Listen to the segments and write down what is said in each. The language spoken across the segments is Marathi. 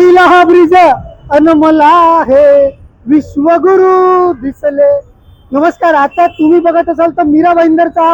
पाहिला हा ब्रिज अन मला हे विश्वगुरु दिसले। नमस्कार, आता तुम्ही बघत असाल तर मीरा भाईंदरचा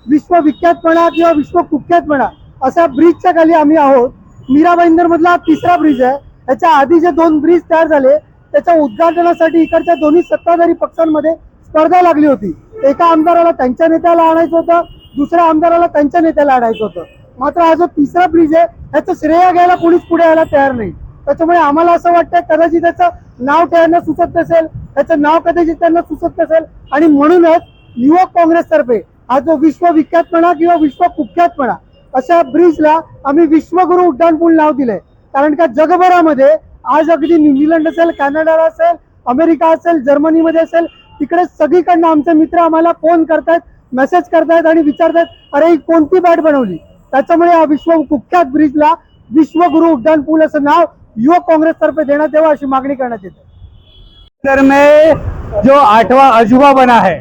विश्वविख्यातपणा किंवा विश्वकुख्यातपणा अशा ब्रिजच्या खाली आम्ही आहोत। मीरा भाईंदर मधला तिसरा ब्रिज आहे। त्याच्या आधी जे दोन ब्रिज तयार झाले त्याच्या उद्घाटनासाठी इकडच्या दोन्ही सत्ताधारी पक्षांमध्ये स्पर्धा लागली होती। एका आमदाराला त्यांच्या नेत्याला आणायचं होतं, दुसऱ्या आमदाराला त्यांच्या नेत्याला आणायचं होतं। मात्र हा जो तिसरा ब्रिज आहे त्याचं श्रेय घ्यायला कोणीच पुढे यायला तयार नाही। त्याच्यामुळे आम्हाला असं वाटतं कदाचित त्याचं नाव त्यांना सुचत नसेल, त्याचं नाव कदाचित त्यांना सुचत नसेल आणि म्हणूनच युवक काँग्रेसतर्फे हा जो विश्वविख्यातपणा किंवा विश्वकुख्यातपणा अशा ब्रिजला आम्ही विश्वगुरु उड्डाणपूल नाव दिलंय। कारण का जगभरामध्ये आज अगदी न्यूझीलंड असेल, कॅनडा असेल, अमेरिका असेल, जर्मनीमध्ये असेल, तिकडे सगळीकडनं आमचे मित्र आम्हाला फोन करतायत, मेसेज करतायत आणि विचारतायत अरे ही कोणती बॅट बनवली। त्याच्यामुळे या विश्वकुख्यात ब्रिजला विश्वगुरु उड्डाणपूल असं नाव युवक कांग्रेस तर्फे देण्यात यावं अशी मागणी करण्यात येते। में जो 8वां अजूबा बना है,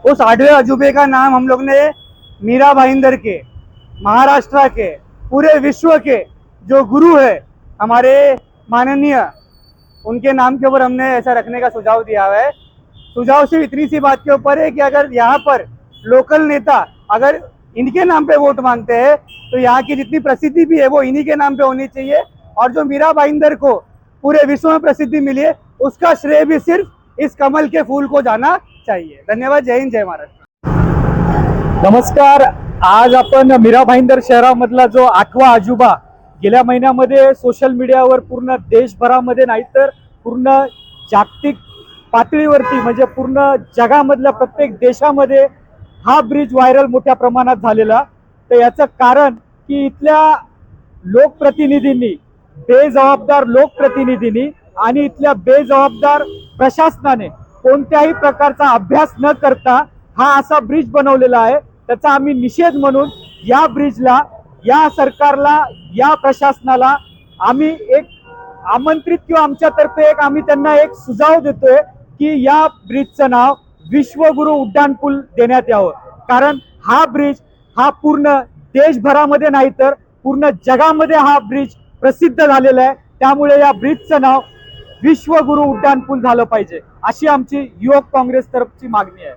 उस 8वें अजूबे का नाम हम लोग ने मीरा भाईंदर के, महाराष्ट्र के, पूरे विश्व के जो गुरु है हमारे माननीय, उनके नाम के ऊपर हमने ऐसा रखने का सुझाव दिया है। सुझाव सिर्फ इतनी सी बात के ऊपर है कि अगर यहाँ पर लोकल नेता अगर इनके नाम पे वोट मांगते हैं तो यहाँ की जितनी प्रसिद्धि भी है वो इन्हीं के नाम पे होनी चाहिए। और जो मीरा भाईंदर को पूरे विश्व में प्रसिद्धि मिली है उसका श्रेय भी सिर्फ इस कमल के फूल को जाना चाहिए। धन्यवाद। जय हिंद, जय महाराष्ट्र। नमस्कार, आज आपण मीरा भाईंदर शहरामधला जो 8वा अजूबा गेल्या महिन्यामध्ये सोशल मीडियावर पूर्ण देशभरामध्ये नाही तर पूर्ण जागतिक पातळीवरती म्हणजे पूर्ण जगामधल्या प्रत्येक देशामध्ये हा ब्रिज व्हायरल मोठ्या प्रमाणात झालेला। तर याचं कारण की इथल्या लोकप्रतिनिधींनी, बेजबाबदार लोकप्रतिनिधींनी आणि इथल्या बेजबाबदार प्रशासनाने कोणत्याही प्रकारचा अभ्यास न करता हा असा ब्रिज बनवलेला आहे। त्याचा आम्ही निषेध म्हणून या ब्रिजला, या सरकारला, या प्रशासनाला आम्ही एक आमंत्रित किंवा आमच्यातर्फे एक आम्ही त्यांना एक सुझाव देतोय की या ब्रिजचं नाव विश्वगुरु उड्डाणपूल देण्यात यावं। कारण हा ब्रिज हा पूर्ण देशभरामध्ये नाही तर पूर्ण जगामध्ये हा ब्रिज प्रसिद्ध झालेला आहे। त्यामुळे या ब्रिजचं नाव विश्वगुरु उड्डाणपूल झालं पाहिजे अशी आमची युवक काँग्रेस तर्फची मागणी आहे।